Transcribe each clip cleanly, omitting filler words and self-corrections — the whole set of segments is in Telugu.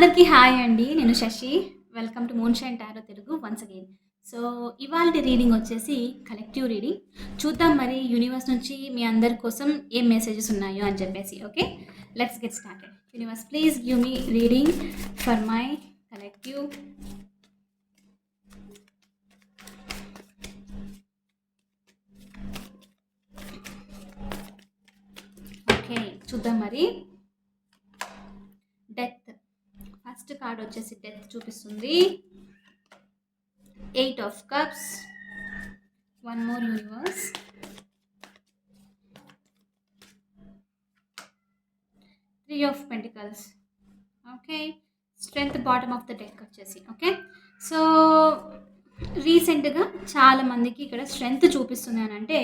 అందరికీ హాయ్ అండి. నేను Shashi. Welcome to moonshine tarot Telugu once again. So, ఇవాల్టి రీడింగ్ వచ్చేసి కలెక్టివ్ రీడింగ్. చూద్దాం మరి యూనివర్స్ నుంచి మీ అందరి కోసం ఏం మెసేజెస్ ఉన్నాయో అని చెప్పేసి. Okay. Let's get started. Universe please give me reading for my collective. Okay. చూద్దాం మరి. డెత్. ఫస్ట్ కార్డ్ వచ్చేసి డెత్ చూపిస్తుంది. 8 of cups. One more universe. 3 of pentacles. Okay. Strength bottom of the deck వచ్చేసి. ఓకే. సో రీసెంట్గా చాలా మందికి ఇక్కడ స్ట్రెంగ్త్ చూపిస్తుంది అని అంటే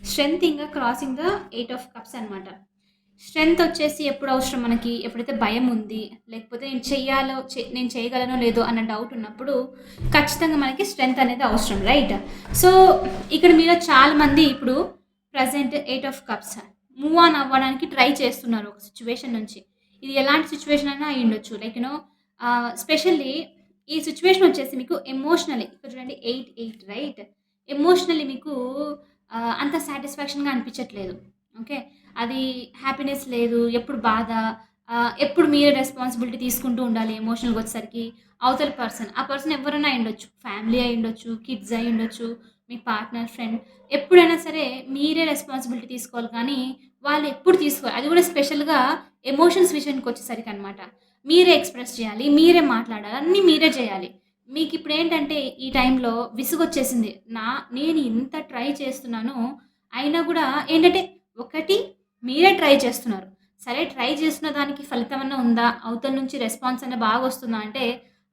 స్ట్రెంగ్త్ ఇంకా క్రాసింగ్ ద 8 of cups అనమాట. స్ట్రెంగ్త్ వచ్చేసి ఎప్పుడు అవసరం మనకి ఎప్పుడైతే భయం ఉంది, లేకపోతే నేను చేయగలనో లేదో అన్న డౌట్ ఉన్నప్పుడు ఖచ్చితంగా మనకి స్ట్రెంగ్త్ అనేది అవసరం, రైట్? సో ఇక్కడ మీరు చాలామంది ఇప్పుడు present 8 of cups move on అవ్వడానికి ట్రై చేస్తున్నారు ఒక సిచ్యువేషన్ నుంచి. ఇది ఎలాంటి సిచ్యువేషన్ అయినా అయి ఉండొచ్చు. లైక్ స్పెషల్లీ ఈ సిచ్యువేషన్ వచ్చేసి మీకు ఎమోషనలీ ఇక్కడ చూడండి 8 రైట్. ఎమోషనలీ మీకు అంత సాటిస్ఫాక్షన్గా అనిపించట్లేదు. ఓకే. అది హ్యాపీనెస్ లేదు, ఎప్పుడు బాధ, ఎప్పుడు మీరే రెస్పాన్సిబిలిటీ తీసుకుంటూ ఉండాలి. ఎమోషనల్గా వచ్చేసరికి అవతల ఆ పర్సన్ ఎవరైనా అయి ఉండొచ్చు, ఫ్యామిలీ అయి ఉండొచ్చు, కిడ్స్ అయి ఉండొచ్చు, మీ పార్ట్నర్, ఫ్రెండ్, ఎప్పుడైనా సరే మీరే రెస్పాన్సిబిలిటీ తీసుకోవాలి. కానీ వాళ్ళు ఎప్పుడు తీసుకోవాలి, అది కూడా స్పెషల్గా ఎమోషన్స్ విషయానికి వచ్చేసరికి అనమాట. మీరే ఎక్స్ప్రెస్ చేయాలి, మీరే మాట్లాడాలి, అన్నీ మీరే చేయాలి. మీకు ఇప్పుడు ఏంటంటే ఈ టైంలో విసుగొచ్చేసింది. నేను ఇంత ట్రై చేస్తున్నాను అయినా కూడా ఏంటంటే ఒకటి మీరే ట్రై చేస్తున్నారు. సరే ట్రై చేస్తున్న దానికి ఫలితం అన్నా ఉందా, అవతల నుంచి రెస్పాన్స్ అన్న బాగా వస్తుందా అంటే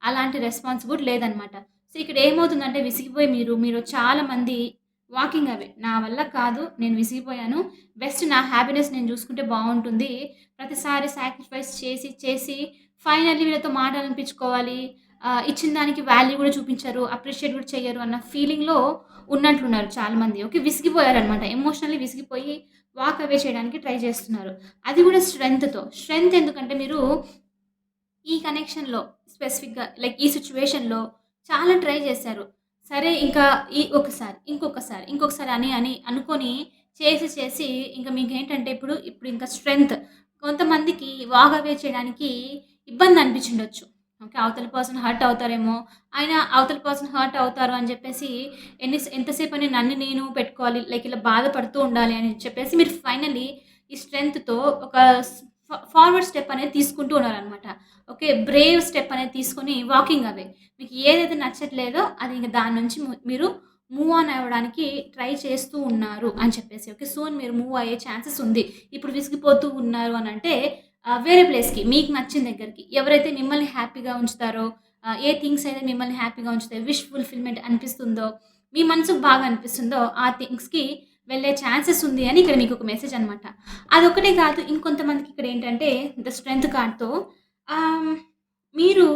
అలాంటి రెస్పాన్స్ కూడా లేదనమాట. సో ఇక్కడ ఏమవుతుందంటే విసిగిపోయి మీరు చాలామంది వాకింగ్ అవే, నా వల్ల కాదు, నేను విసిగిపోయాను, బెస్ట్ నా హ్యాపీనెస్ నేను చూసుకుంటే బాగుంటుంది, ప్రతిసారి సాక్రిఫైస్ చేసి ఫైనల్లీ వీళ్ళతో మాట్లాడాలనిపించుకోవాలి, ఇచ్చిన దానికి వాల్యూ కూడా చూపించరు, అప్రిషియేట్ కూడా చేయరు అన్న ఫీలింగ్లో ఉన్నట్లున్నారు చాలామంది. ఓకే. విసిగిపోయారనమాట. ఎమోషనల్లీ విసిగిపోయి వాక్ అవే చేయడానికి ట్రై చేస్తున్నారు. అది కూడా స్ట్రెంగ్త్ ఎందుకంటే మీరు ఈ కనెక్షన్లో స్పెసిఫిక్గా లైక్ ఈ సిచ్యువేషన్లో చాలా ట్రై చేశారు. సరే ఇంకా ఇంకొకసారి అని అనుకొని చేసి ఇంకా మీకు ఏంటంటే ఇప్పుడు ఇంకా స్ట్రెంగ్త్ కొంతమందికి వాక్ అవే చేయడానికి ఇబ్బంది అనిపించుండొచ్చు. ఓకే. అవతల పర్సన్ హర్ట్ అవుతారేమో, ఆయన అవతల పర్సన్ హర్ట్ అవుతారు అని చెప్పేసి ఎంతసేపు అని నన్ను నేను పెట్టుకోవాలి, లైక్ ఇలా బాధపడుతూ ఉండాలి అని చెప్పేసి మీరు ఫైనల్లీ ఈ స్ట్రెంగ్త్తో ఒక ఫార్వర్డ్ స్టెప్ అనేది తీసుకుంటూ ఉన్నారనమాట. ఓకే. బ్రేవ్ స్టెప్ అనేది తీసుకొని వాకింగ్ అవే. మీకు ఏదైతే నచ్చట్లేదో అది ఇంకా దాని నుంచి మీరు మూవ్ ఆన్ అవ్వడానికి ట్రై చేస్తూ ఉన్నారు అని చెప్పేసి. ఓకే. సూన్ మీరు మూవ్ అయ్యే ఛాన్సెస్ ఉంది. ఇప్పుడు విసిగిపోతూ ఉన్నారు అని అంటే వేరే ప్లేస్‌కి మీకు నచ్చిన దగ్గరికి ఎవరైతే మిమ్మల్ని హ్యాపీగా ఉంచుతారో, ఏ థింగ్స్ అయితే మిమ్మల్ని హ్యాపీగా ఉంచుతాయో, విష్ ఫుల్‌ఫిల్‌మెంట్ అనిపిస్తుందో, మీ మనసుకు బాగా అనిపిస్తుందో ఆ థింగ్స్‌కి వెళ్ళే ఛాన్సెస్ ఉంది అని ఇక్కడ మీకు ఒక మెసేజ్ అనమాట. అదొక్కటే కాదు, ఇంకొంతమందికి ఇక్కడ ఏంటంటే ద స్ట్రెంగ్త్ కార్డ్‌తో మీరు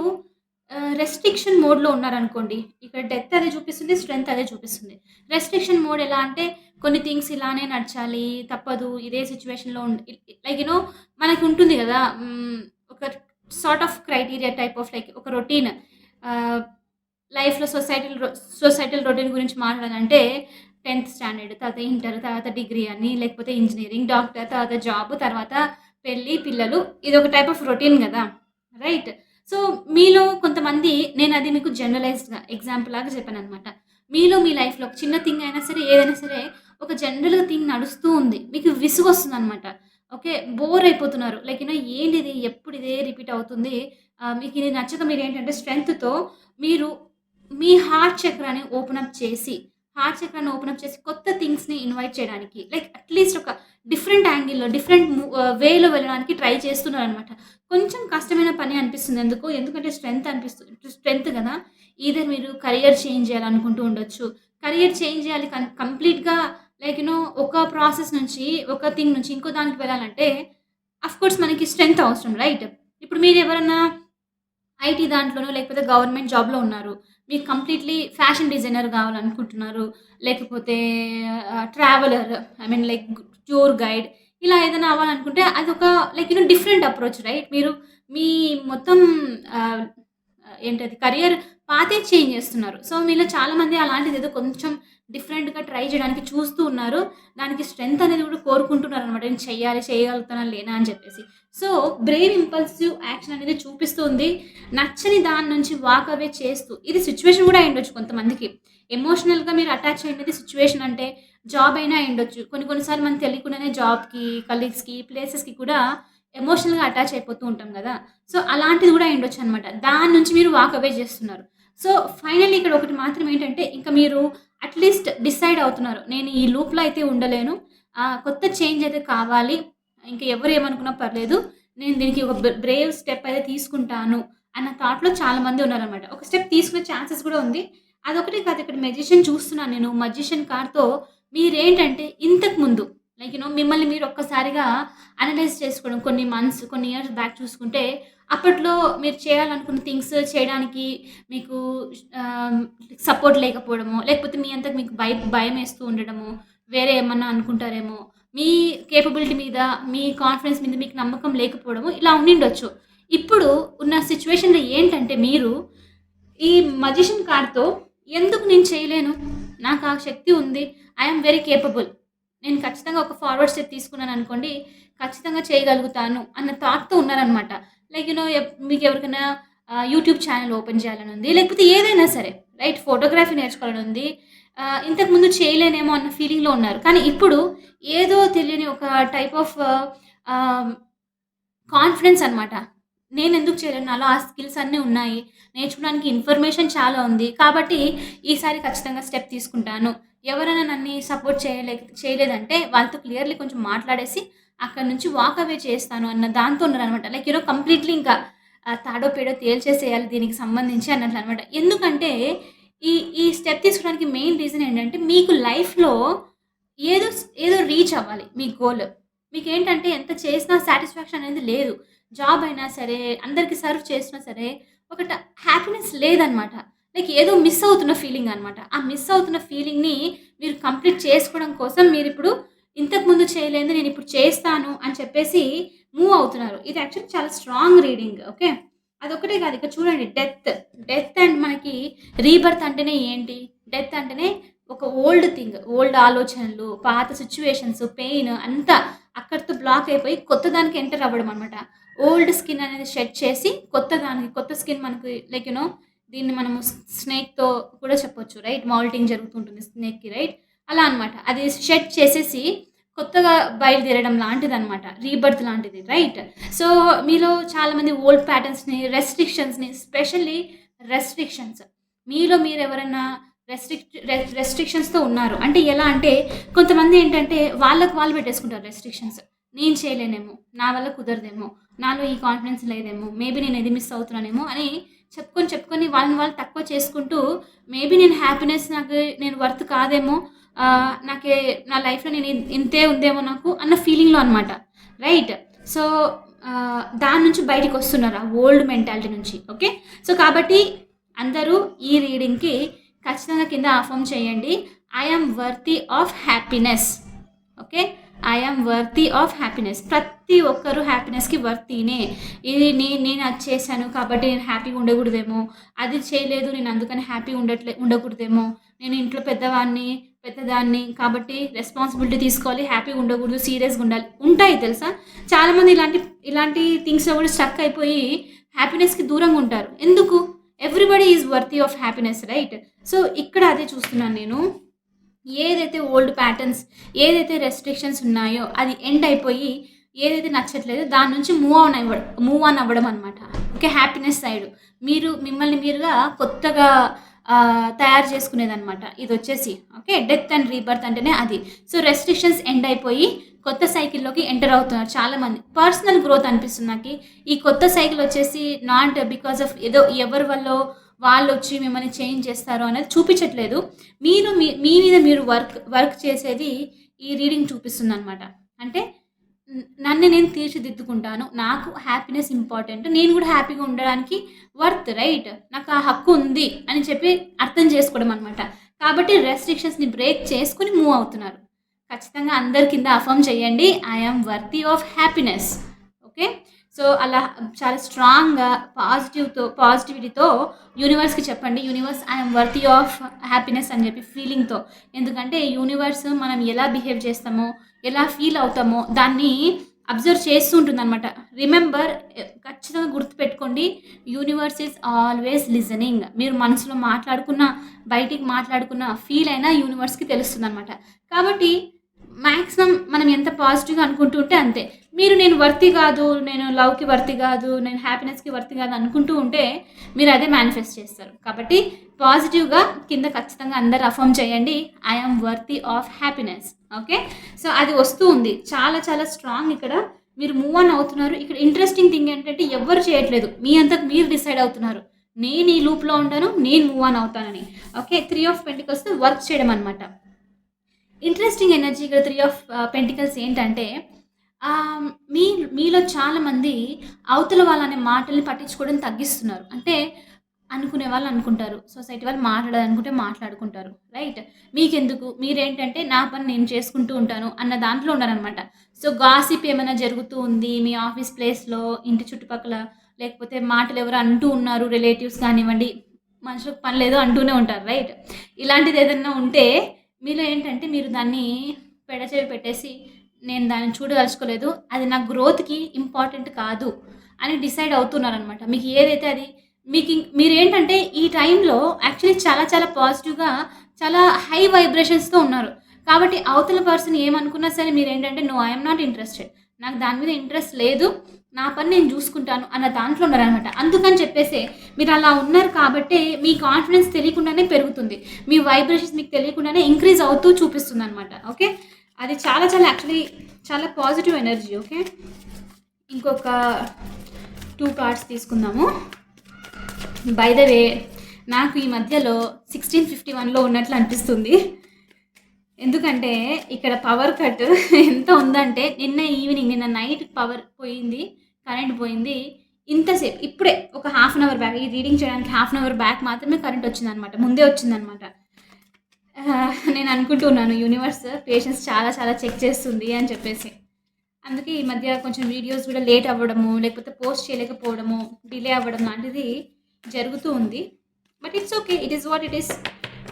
రెస్ట్రిక్షన్ మోడ్‌లో ఉన్నారనుకోండి. ఇక్కడ డెత్ అదే చూపిస్తుంది, స్ట్రెంగ్త్ అదే చూపిస్తుంది. రెస్ట్రిక్షన్ మోడ్ ఎలా అంటే కొన్ని థింగ్స్ ఇలానే నడచాలి, తప్పదు, ఇదే సిచ్యువేషన్‌లో లైక్ మనకి ఉంటుంది కదా! ఒక sort of criteria type of like ఒక రొటీన్ లైఫ్‌లో సొసైటల్ రొటీన్ గురించి మాట్లాడాలంటే 10th స్టాండర్డ్, తర్వాత ఇంటర్, తర్వాత డిగ్రీ అని, లేకపోతే ఇంజినీరింగ్, డాక్టర్, తర్వాత జాబ్, తర్వాత పెళ్లి, పిల్లలు, ఇదొక టైప్ ఆఫ్ రొటీన్ కదా! రైట్? సో మీలో కొంతమంది, నేను అది మీకు జనరలైజ్డ్‌గా ఎగ్జాంపుల్ లాగా చెప్పాననమాట. మీలో మీ లైఫ్‌లో ఒక చిన్న థింగ్ అయినా సరే, ఏదైనా సరే ఒక జనరల్‌గా థింగ్ నడుస్తూ ఉంది. మీకు విసుగొస్తుందనమాట. ఓకే. బోర్ అయిపోతున్నారు. లైక్ ఏంటిది ఎప్పుడు ఇదే రిపీట్ అవుతుంది. మీకు ఇది నచ్చక మీరేంటంటే స్ట్రెంగ్త్‌తో మీరు మీ హార్ట్ చక్రాని ఓపెన్ అప్ చేసి కొత్త థింగ్స్‌ని ఇన్వైట్ చేయడానికి, లైక్ అట్‌లీస్ట్ ఒక డిఫరెంట్ యాంగిల్‌లో, డిఫరెంట్ వేలో వెళ్ళడానికి ట్రై చేస్తున్నారనమాట. కొంచెం కష్టమైన పని అనిపిస్తుంది ఎందుకో, ఎందుకంటే స్ట్రెంగ్త్ కదా! ఈథర్ మీరు కెరియర్ చేంజ్ చేయాలనుకుంటూ ఉండొచ్చు. కెరియర్ చేంజ్ చేయాలి కంప్లీట్‌గా లైక్ ఒక ప్రాసెస్ నుంచి, ఒక థింగ్ నుంచి ఇంకో దానికి వెళ్ళాలంటే ఆఫ్‌కోర్స్ మనకి స్ట్రెంగ్త్ అవసరం, రైట్? ఇప్పుడు మీరెవరన్నా ఐటీ దాంట్లోనో లేకపోతే గవర్నమెంట్ జాబ్‌లో ఉన్నారు. మీకు కంప్లీట్‌లీ ఫ్యాషన్ డిజైనర్ కావాలనుకుంటున్నారు. లేకపోతే traveller, I mean like tour guide, ఇలా ఏదైనా అవ్వాలనుకుంటే అదొక లైక్ డిఫరెంట్ అప్రోచ్ రైట్? మీరు మీ మొత్తం ఆహ్, ఏంటది కరియర్ పాతే చేంజ్ చేస్తున్నారు. సో, మీలో చాలామంది అలాంటిదేదో కొంచెం డిఫరెంట్‌గా ట్రై చేయడానికి చూస్తూ ఉన్నారు. దానికి స్ట్రెంత్ అనేది కూడా కోరుకుంటున్నారనమాట. నేను చెయ్యాలి, చేయగలుగుతానా, లేనా అని చెప్పేసి. సో, బ్రేవ్ ఇంపల్సివ్ యాక్షన్ అనేది చూపిస్తుంది. నచ్చని దాని నుంచి వాక్ అవే చేస్తూ ఇది సిట్యుయేషన్ కూడా అయ్యుండొచ్చు కొంతమందికి. ఎమోషనల్‌గా మీరు అటాచ్ అయినది సిట్యుయేషన్ అంటే జాబ్ అయినా అయ్యుండొచ్చు. కొన్ని కొన్ని సార్లు మనకు తెలియకుండానే జాబ్‌కి, కలీగ్స్‌కి, ప్లేసెస్‌కి కూడా ఎమోషనల్‌గా అటాచ్ అయిపోతూ ఉంటాం గదా! సో, అలాంటిది గూడా అయ్యుండొచ్చనమాట. దాని నుంచి మీరు వాక్ అవే జేస్తున్నారు. సో, ఫైనల్లీ ఇక్కడ ఒకటి మాత్రం ఏంటంటే, ఇంక మీరు అట్‌లీస్ట్ డిసైడ్ అవుతున్నారు. నేను ఈ లూప్‌లో అయితే ఉండలేను. కొత్త చేంజ్ అయితే కావాలి. ఇంక ఎవరు ఏమనుకున్నా పర్లేదు. నేను దీనికి ఒక బ్రేవ్ స్టెప్ అయితే తీసుకుంటాను అన్న థాట్‌లో చాలామంది ఉన్నారనమాట. ఒక స్టెప్ తీసుకునే ఛాన్సెస్ గూడా ఉంది. అదొకటే కాదు ఇక్కడ మెజిషియన్ చూస్తున్నాను నేను. మజిషియన్ కార్డ్‌తో మీరేంటంటే ఇంతకు ముందు లైక్ మిమ్మల్ని మీరు ఒక్కసారిగా అనలైజ్ చేసుకోవడం కొన్ని మంత్స్, కొన్ని ఇయర్స్ బ్యాక్ చూసుకుంటే, అప్పట్లో మీరు చేయాలనుకున్న థింగ్స్ చేయడానికి మీకు ఆహ్, సపోర్ట్ లేకపోవడమో, లేకపోతే మీ అంతకు మీకు భయమేస్తూ ఉండడమో, వేరే ఏమన్నా అనుకుంటారేమో, మీ కేపబిలిటీ మీద, మీ కాన్ఫిడెన్స్ మీద మీకు నమ్మకం లేకపోవడమో ఇలా ఉండిండొచ్చు. ఇప్పుడు ఉన్న సిట్యుయేషన్‌లో ఏంటంటే మీరు ఈ మజిషియన్ కార్డ్‌తో ఎందుకు నేను చేయలేను? నాకు ఆ శక్తి ఉంది. I am very capable. నేను ఖచ్చితంగా ఒక ఫార్వర్డ్ స్టెప్ తీసుకున్నాననుకోండి, ఖచ్చితంగా చేయగలుగుతాను అన్న థాట్‌తో ఉన్నారనమాట. లైక్ మీకెవరికైనా యూట్యూబ్ ఛానెల్ ఓపెన్ చేయాలని ఉంది. లేకపోతే ఏదైనా సరే రైట్ ఫోటోగ్రఫీ నేర్చుకోవాలని ఉంది. ఇంతకుముందు చేయలేనేమో అన్న ఫీలింగ్‌లో ఉన్నారు. కానీ ఇప్పుడు ఏదో తెలియని ఒక టైప్ ఆఫ్ ఆహ్, కాన్ఫిడెన్స్ అనమాట. నేనెందుకు చేయలేను? నాలో ఆ స్కిల్స్ అన్నీ ఉన్నాయి. నేర్చుకోవడానికి ఇన్ఫర్మేషన్ చాలా ఉంది. కాబట్టి ఈసారి ఖచ్చితంగా స్టెప్ తీసుకుంటాను. ఎవరైనా నన్ని సపోర్ట్ చేయలేదంటే వాళ్ళతో క్లియర్‌లీ కొంచెం మాట్లాడేసి అక్కడి నుంచి వాక్ అవే చేస్తాను అన్న దాంతో ఉన్నారనమాట. లైక్ కంప్లీట్‌లీ ఇంకా తాడో పేడో తేల్చేసేయాలి దీనికి సంబంధించి అన్నట్లనమాట. ఎందుకంటే ఈ ఈ స్టెప్ తీసుకోవడానికి మెయిన్ రీజన్ ఏంటంటే మీకు లైఫ్‌లో ఏదో రీచ్ అవ్వాలి మీ గోల్. మీకేంటంటే ఎంత చేసినా సాటిస్ఫాక్షన్ అనేది లేదు. జాబ్ అయినా సరే, అందరికి సర్వ్ చేసినా సరే, ఒకట హ్యాపీనెస్ లేదనమాట. లైక్ ఏదో మిస్ అవుతున్న ఫీలింగ్ అనమాట. ఆ మిస్ అవుతున్న ఫీలింగ్‌ని మీరు కంప్లీట్ చేసుకోవడం కోసం మీరిప్పుడు ఇంతకుముందు చేయలేనిది నేనిప్పుడు చేస్తాను అని చెప్పేసి మూవ్ అవుతున్నారు. ఇది యాక్చువల్లీ చాలా స్ట్రాంగ్ రీడింగ్. ఓకే. అదొక్కటే కాదు ఇక చూడండి డెత్ అండ్ మనకి రీబర్త్ అంటేనే ఏంటి? డెత్ అంటేనే ఒక ఓల్డ్ థింగ్. ఓల్డ్ ఆలోచనలు, పాత సిట్యుయేషన్స్, పెయిన్ అంతా అక్కడితో బ్లాక్ అయిపోయి కొత్త దానికి ఎంటర్ అవ్వడం అనమాట. ఓల్డ్ స్కిన్ అనేది షెడ్ చేసి కొత్త స్కిన్ మనకి లైక్ దీన్ని మనము స్నేక్‌తో కూడా చెప్పొచ్చు రైట్? మౌల్టింగ్ జరుగుతుంటుంది స్నేక్‌కి రైట్? అలా అనమాట. అది షెడ్ చేసేసి కొత్తగా బయలుదేరడం లాంటిదనమాట. రీబర్త్ లాంటిది రైట్? సో, మీలో చాలామంది ఓల్డ్ ప్యాటర్న్స్‌ని, స్పెషల్లీ రెస్ట్రిక్షన్స్. మీలో మీరెవరన్నా రెస్ట్రిక్షన్స్‌తో ఉన్నారు. అంటే ఎలా అంటే కొంతమంది ఏంటంటే వాళ్ళకి వాళ్ళు పెట్టేసుకుంటారు రెస్ట్రిక్షన్స్. నేను చేయలేనేమో, నా వల్ల కుదరదేమో, నాలో ఈ కాన్ఫిడెన్స్ లేదేమో, మేబీ నేను ఇది మిస్ అవుతున్నానేమో అని చెప్పుకొని వాళ్ళని వాళ్ళు తక్కువ చేసుకుంటూ మేబీ నేను వర్త్ కాదేమో, నా లైఫ్‌లో ఇంతే ఉందేమో నాకు అన్న ఫీలింగ్‌లో అనమాట. రైట్? సో, దాని నుంచి బయటికొస్తున్నారు. ఆ ఓల్డ్ మెంటాలిటీ నుంచి. ఓకే. సో, కాబట్టి అందరూ ఈ రీడింగ్‌కి ఖచ్చితంగా కింద అఫర్మ్ చేయండి. I am worthy of happiness. Okay. I am worthy of happiness. ప్రతి ఒక్కరు హ్యాపీనెస్‌కి వర్తీనే. ఇది నేను అది చేశాను కాబట్టి నేను హ్యాపీగా ఉండకూడదేమో, అది చేయలేదు నేను అందుకని హ్యాపీగా ఉండకూడదేమో, నేను ఇంట్లో పెద్దదాన్ని కాబట్టి రెస్పాన్సిబిలిటీ తీసుకోవాలి, హ్యాపీగా ఉండకూడదు, సీరియస్‌గా ఉండాలి. ఉంటాయి తెలుసా? చాలామంది ఇలాంటి థింగ్స్‌లో కూడా స్ట్రక్ అయిపోయి హ్యాపీనెస్‌కి దూరంగా ఉంటారు. ఎందుకు? Everybody is worthy of happiness right? So, ఇక్కడ అదే చూస్తున్నాను నేను. ఏదైతే ఓల్డ్ ప్యాటర్న్స్, ఏదైతే రెస్ట్రిక్షన్స్ ఉన్నాయో అది ఎండ్ అయిపోయి, ఏదైతే నచ్చట్లేదో దాని నుంచి మూవ్ ఆన్ అవ్వడం అనమాట. ఓకే. Happiness side. మీరు మిమ్మల్ని మీరుగా కొత్తగా తయారు చేసుకునేదనమాట. ఇదొచ్చేసి ఓకే. డెత్ అండ్ రీబర్త్ అంటేనే అది. సో, రెస్ట్రిక్షన్స్ ఎండ్ అయిపోయి కొత్త సైకిల్‌లోకి ఎంటర్ అవుతున్నారు చాలామంది. పర్సనల్ గ్రోత్ అనిపిస్తుంది నాకి. ఈ కొత్త సైకిల్ వచ్చేసి నాట్ బికాస్ ఆఫ్ ఏదో ఎవరి వల్లో వాళ్ళొచ్చి మిమ్మల్ని చేంజ్ చేస్తారు అనేది చూపించట్లేదు. మీరు మీ మీద మీరు వర్క్ చేసేది ఈ రీడింగ్ చూపిస్తుందనమాట. అంటే నన్ను నేను తీర్చిదిద్దుకుంటాను. నాకు హ్యాపీనెస్ ఇంపార్టెంట్. నేను కూడా హ్యాపీగా ఉండడానికి వర్త్ రైట్? నాకు ఆ హక్కు ఉంది అని చెప్పి అర్థం చేసుకోవడం అనమాట. కాబట్టి రెస్ట్రిక్షన్స్‌ని బ్రేక్ చేసుకొని మూవ్ అవుతున్నారు. ఖచ్చితంగా అందరి కింద అఫర్మ్ చేయండి. I am worthy of happiness. Okay. So, అలా చాలా స్ట్రాంగ్‌గా పాజిటివిటీతో యూనివర్స్‌కి చెప్పండి. Universe I am worthy of happiness అని చెప్పి ఫీలింగ్‌తో. ఎందుకంటే యూనివర్స్ మనం ఎలా బిహేవ్ చేస్తామో, ఎలా ఫీల్ అవుతామో దాన్ని అబ్జర్వ్ చేస్తూ ఉంటుందనమాట. రిమెంబర్, ఖచ్చితంగా గుర్తుపెట్టుకోండి. Universe is always listening. మీరు మనసులో మాట్లాడుకున్న, బయటికి మాట్లాడుకున్న ఫీల్ అయినా యూనివర్స్‌కి తెలుస్తుందనమాట. కాబట్టి మాక్సిమం మనం ఎంత పాజిటివ్‌గా అనుకుంటూ ఉంటే అంతే. మీరు నేను వర్తీ కాదు, నేను లవ్‌కి వర్తీ కాదు, నేను హ్యాపీనెస్‌కి వర్తీ కాదు అనుకుంటూ ఉంటే మీరు అదే మేనిఫెస్ట్ చేస్తారు. కాబట్టి పాజిటివ్‌గా కింద ఖచ్చితంగా అందరూ అఫర్మ్ చేయండి. I am worthy of happiness. Okay. So, అది వస్తూ ఉంది. చాలా చాలా స్ట్రాంగ్ ఇక్కడ. మీరు మూవ్ ఆన్ అవుతున్నారు. ఇక్కడ ఇంట్రెస్టింగ్ థింగ్ ఏంటంటే ఎవ్వరు చేయట్లేదు. మీ అంతకు మీరు డిసైడ్ అవుతున్నారు. నేను ఈ లూప్‌లో ఉంటాను. నేను మూవ్ ఆన్ అవుతానని. ఓకే. 3 ఆఫ్ పెంటికల్స్‌తో వర్క్ చేయడం అనమాట. ఇంట్రెస్టింగ్ ఎనర్జీ ఇక్కడ 3 ఆఫ్ పెంటికల్స్ ఏంటంటే ఆహ్, మీ మీలో చాలామంది అవతల వాళ్ళనే మాటల్ని పట్టించుకోవడం తగ్గిస్తున్నారు. అంటే అనుకునే వాళ్ళు అనుకుంటారు. సొసైటీ వాళ్ళు మాట్లాడాలనుకుంటే మాట్లాడుకుంటారు. రైట్? మీకెందుకు? మీరేంటంటే నా పని నేను చేసుకుంటూ ఉంటాను అన్న దాంట్లో ఉన్నారనమాట. సో, గాసిప్ ఏమైనా జరుగుతూ ఉంది మీ ఆఫీస్ ప్లేస్‌లో, ఇంటి చుట్టుపక్కల, లేకపోతే మాటలు ఎవరో అంటూ ఉన్నారు రిలేటివ్స్ కానివ్వండి, మనుషులకు పని లేదు అంటూనే ఉంటారు. రైట్? ఇలాంటిది ఏదన్నా ఉంటే మీలో ఏంటంటే మీరు దాన్ని పెడచెవి పెట్టేసి నేను దాన్ని చూడదలుచుకోలేదు. అది నా గ్రోత్‌కి ఇంపార్టెంట్ కాదు అని డిసైడ్ అవుతున్నారనమాట. మీకు ఏదైతే అది మీరేంటంటే ఈ టైంలో యాక్చువల్లీ చాలా చాలా పాజిటివ్‌గా, చాలా హై వైబ్రేషన్స్‌తో ఉన్నారు. కాబట్టి అవతల పర్సన్ ఏమనుకున్నా సరే మీరేంటంటే no I am not interested. నాకు దాని మీద ఇంట్రెస్ట్ లేదు. నా పని నేను జూసుకుంటాను అన్న దాంట్లో ఉన్నారనమాట. అందుకని చెప్పేసే మీరలా ఉన్నారు కాబట్టే మీ కాన్ఫిడెన్స్ తెలియకుండానే పెరుగుతుంది. మీ వైబ్రేషన్స్ మీకు తెలియకుండానే ఇంక్రీజ్ అవుతూ చూపిస్తుందనమాట. ఓకే. అది చాలా చాలా యాక్చువల్లీ చాలా పాజిటివ్ ఎనర్జీ. ఓకే. ఇంకొక 2 కార్డ్స్ తీసుకుందాము. బై ద వే నాకు ఈ మధ్యలో 1651లో ఉన్నట్లు అనిపిస్తుంది. ఎందుకంటే ఇక్కడ పవర్ కట్ ఎంత ఉందంటే నిన్న నైట్ పవర్ పోయింది. కరెంట్ పోయింది. ఇంతసేపు ఇప్పుడే ఒక హాఫ్ అన్ అవర్ బ్యాక్, ఈ రీడింగ్ చేయడానికి హాఫ్ అన్ అవర్ బ్యాక్ మాత్రమే కరెంట్ వచ్చిందనమాట. ముందే వచ్చిందనమాట. నేను అనుకుంటూ ఉన్నాను యూనివర్స్ పేషెన్స్ చాలా చాలా చెక్ చేస్తుంది అని చెప్పేసి. అందుకే ఈ మధ్య కొంచెం వీడియోస్ కూడా లేట్ అవ్వడము, లేకపోతే పోస్ట్ చేయలేకపోవడము, డిలే అవ్వడం లాంటిది జరుగుతూ ఉంది. But it's okay. It is what it is.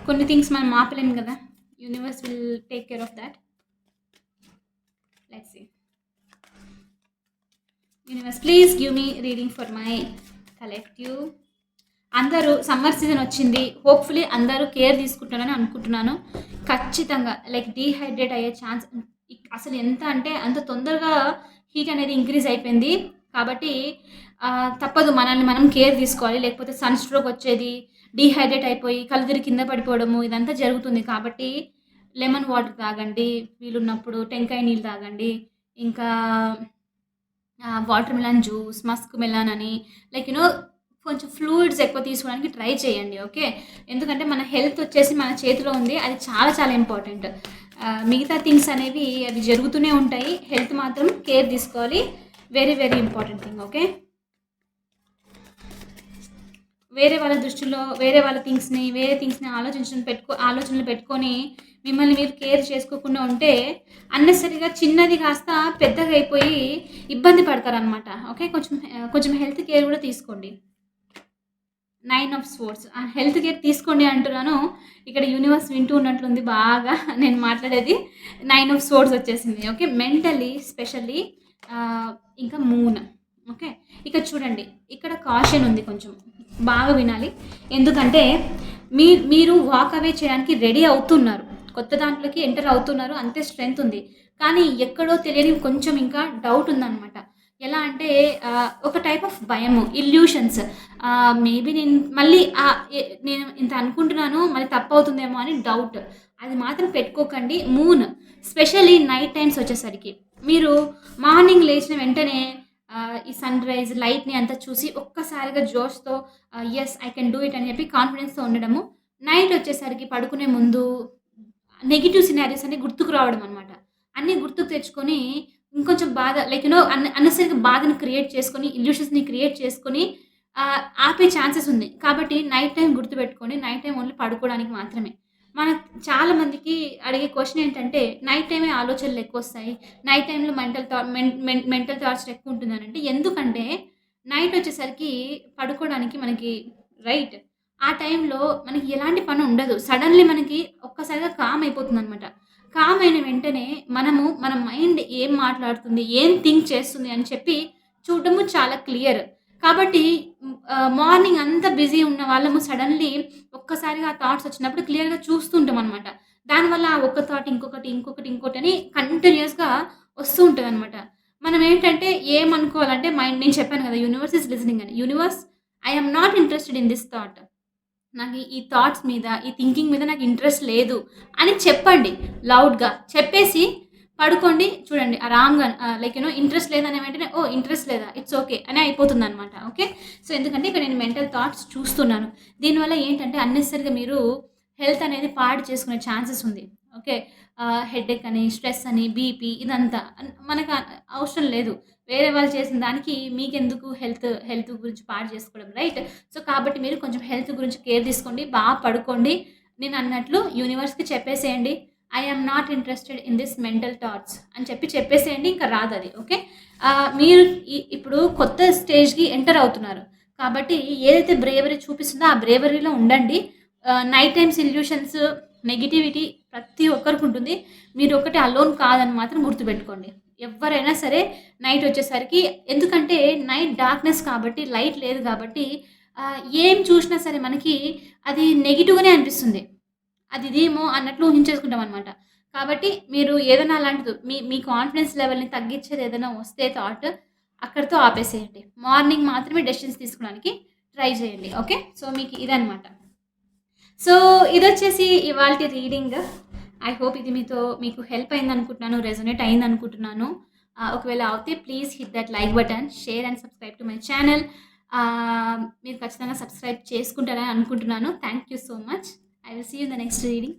కొన్ని థింగ్స్ మనం ఆపలేము కదా! Universe will take care of that. Let's see. Universe please give me reading for my collective. అందరూ సమ్మర్ సీజన్ వచ్చింది. హోప్‌ఫుల్లీ అందరూ కేర్ తీసుకుంటారని అనుకుంటున్నాను. ఖచ్చితంగా లైక్ డీహైడ్రేట్ అయ్యే ఛాన్స్ అసలు ఎంత అంటే అంత తొందరగా హీట్ అనేది ఇంక్రీజ్ అయిపోయింది. కాబట్టి తప్పదు, మనల్ని మనం కేర్ తీసుకోవాలి. లేకపోతే సన్ స్ట్రోక్ వచ్చేది, డీహైడ్రేట్ అయిపోయి కళ్ళు తిరిగి కింద పడిపోవడము ఇదంతా జరుగుతుంది. కాబట్టి లెమన్ వాటర్ తాగండి. వీలున్నప్పుడు టెంకాయ నీళ్ళు తాగండి. ఇంకా water melon juice, Musk melon అని లైక్ కొంచెం ఫ్లూయిడ్స్ ఎక్కువ తీసుకోవడానికి ట్రై చేయండి. ఓకే. ఎందుకంటే మన హెల్త్ వచ్చేసి మన చేతిలో ఉంది. అది చాలా చాలా ఇంపార్టెంట్. మిగతా థింగ్స్ అనేవి అవి జరుగుతూనే ఉంటాయి. హెల్త్ మాత్రం కేర్ తీసుకోవాలి. Very very important thing. Okay. వేరే వాళ్ళ దృష్టిలో వేరే వాళ్ళ వేరే థింగ్స్‌ని ఆలోచనలు పెట్టుకొని మిమ్మల్ని మీరు కేర్ చేసుకోకుండా ఉంటే అన్నెసెసరీగా చిన్నది కాస్త పెద్దగా అయిపోయి ఇబ్బంది పడతారనమాట. ఓకే. కొంచెం హెల్త్ కేర్ కూడా తీసుకోండి. 9 ఆఫ్ స్వోర్డ్స్. హెల్త్ కేర్ తీసుకోండి అంటున్నాను. ఇక్కడ యూనివర్స్ వింటూ ఉన్నట్లుంది బాగా నేను మాట్లాడేది. 9 ఆఫ్ స్వోర్డ్స్ వచ్చేసింది. ఓకే. మెంటల్లీ స్పెషల్లీ ఇంకా మూన్. ఓకే. ఇక చూడండి, ఇక్కడ కాషన్ ఉంది కొంచెం. బాగా వినాలి. ఎందుకంటే మీరు వాక్ అవే చేయడానికి రెడీ అవుతున్నారు. కొత్త దాంట్లోకి ఎంటర్ అవుతున్నారు. అంతే స్ట్రెంగ్త్ ఉంది. కానీ ఎక్కడో తెలియని కొంచెం ఇంకా డౌట్ ఉందనమాట. ఎలా అంటే ఒక టైప్ ఆఫ్ భయము, ఇల్యూషన్స్. మేబీ నేను ఇంత అనుకుంటున్నాను, మళ్ళీ తప్పవుతుందేమో అని డౌట్. అది మాత్రం పెట్టుకోకండి. మూన్ స్పెషల్లీ నైట్ టైమ్స్ వచ్చేసరికి మీరు మార్నింగ్ లేచిన వెంటనే ఈ సన్‌రైజ్ లైట్‌ని అంతా చూసి ఒక్కసారిగా జోష్‌తో yes I can do it అని చెప్పి కాన్ఫిడెన్స్‌తో ఉండడము. నైట్ వచ్చేసరికి పడుకునే ముందు నెగెటివ్ సినారియోస్ అన్నీ గుర్తుకు రావడం అనమాట. అన్నీ గుర్తుకు తెచ్చుకొని ఇంకొంచెం బాధ లైక్ అన్నెసెసరీగా బాధని క్రియేట్ చేసుకొని, ఇల్యూషన్స్‌ని క్రియేట్ చేసుకొని ఆపే ఛాన్సెస్ ఉంది. కాబట్టి నైట్ టైమ్ గుర్తుపెట్టుకోండి. నైట్ టైమ్ ఓన్లీ పడుకోవడానికి మాత్రమే. మన చాలా మందికి అడిగే క్వెషన్ ఏంటంటే, నైట్ టైమే ఆలోచనలు ఎక్కువొస్తాయి. నైట్ టైమ్‌లో మెంటల్ టార్చర్ ఎక్కువుంటుందనంటే, ఎందుకంటే నైట్ వచ్చేసరికి పడుకోవడానికి మనకి రైట్. ఆ టైంలో మనకి ఎలాంటి పని ఉండదు. సడెన్‌లీ మనకి ఒక్కసారిగా కామ్ అయిపోతుందనమాట. కామ్ అయిన వెంటనే మన మైండ్ ఏం మాట్లాడుతుంది, ఏం థింక్ చేస్తుంది అని చెప్పి చూడడము చాలా క్లియర్. కాబట్టి మార్నింగ్ అంతా బిజీ ఉన్న వాళ్ళము సడెన్‌లీ ఒక్కసారిగా ఆ థాట్స్ వచ్చినప్పుడు క్లియర్‌గా చూస్తూ ఉంటామనమాట. దానివల్ల ఆ ఒక్క థాట్ ఇంకొకటని కంటిన్యూయస్‌గా వస్తూ ఉంటదనమాట. మనమేంటంటే ఏమనుకోవాలంటే నేను చెప్పాను కదా! యూనివర్స్ ఈస్ లిజనింగ్ అని. Universe I am not interested in this thought. నాకు ఈ థాట్స్ మీద, ఈ థింకింగ్ మీద నాకు ఇంట్రెస్ట్ లేదు అని చెప్పండి లౌడ్‌గా. చెప్పేసి పడుకోండి. చూడండి ఆరాంగా లైక్ ఇంట్రెస్ట్ లేదనే వెంటనే ఓహ్! ఇంట్రెస్ట్ లేదా? ఇట్స్ ఓకే అని అయిపోతుందనమాట. ఓకే. సో, ఎందుకంటే ఇక్కడ నేను మెంటల్ థాట్స్ చూస్తున్నాను. దీనివల్ల ఏంటంటే అన్నెసెసరీగా మీరు హెల్త్ అనేది పాడు చేసుకునే ఛాన్సెస్ ఉంది. ఓకే. హెడేక్ అని, స్ట్రెస్ అని, బీపీ ఇదంతా మనకు అవసరం లేదు. వేరే వాళ్ళు చేసిన దానికి మీకెందుకు హెల్త్ గురించి పాడు చేసుకోవడం రైట్. సో, కాబట్టి మీరు కొంచెం హెల్త్ గురించి కేర్ తీసుకోండి. పడుకోండి. నేనన్నట్లు యూనివర్స్‌కి చెప్పేసేయండి. I am not interested in this mental thoughts అని చెప్పేసేయండి. ఇంక రాదది. ఓకే. మీరు ఇప్పుడు కొత్త స్టేజ్‌కి ఎంటర్ అవుతున్నారు. కాబట్టి ఏదైతే బ్రేవరీ చూపిస్తుందో ఆ బ్రేవరీలో ఉండండి. నైట్ టైమ్స్ ఇల్యూషన్స్, నెగటివిటీ ప్రతి ఒక్కరికుంటుంది. మీరొక్కటే అలోన్ కాదని మాత్రం గుర్తుపెట్టుకోండి. ఎవ్వరైనా సరే నైట్ వచ్చేసరికి ఎందుకంటే నైట్ డార్క్‌నెస్ కాబట్టి, లైట్ లేదు కాబట్టి ఏం చూసినా సరే మనకి అది నెగెటివ్‌గానే అనిపిస్తుంది. అది ఇదేమో అన్నట్లు ఊహించేసుకుంటామనమాట. కాబట్టి మీరు ఏదైనా అలాంటిది మీ కాన్ఫిడెన్స్ లెవెల్‌ని తగ్గించేది ఏదైనా వస్తే థాట్ అక్కడితో ఆపేసేయండి. మార్నింగ్ మాత్రమే డెసిషన్స్ తీసుకోవడానికి ట్రై చేయండి. ఓకే. సో, మీకు ఇదనమాట. సో, ఇదొచ్చేసి ఇవాల్టి రీడింగ్. ఐ హోప్ ఇది మీకు హెల్ప్ అయిందనుకుంటున్నాను. రెజొనేట్ అయిందనుకుంటున్నాను. ఒకవేళ అవుతే please hit that like button, share and subscribe to my channel. మీరు ఖచ్చితంగా సబ్స్క్రైబ్ చేసుకుంటారని అనుకుంటున్నాను. Thank you so much. I will see you in the next reading.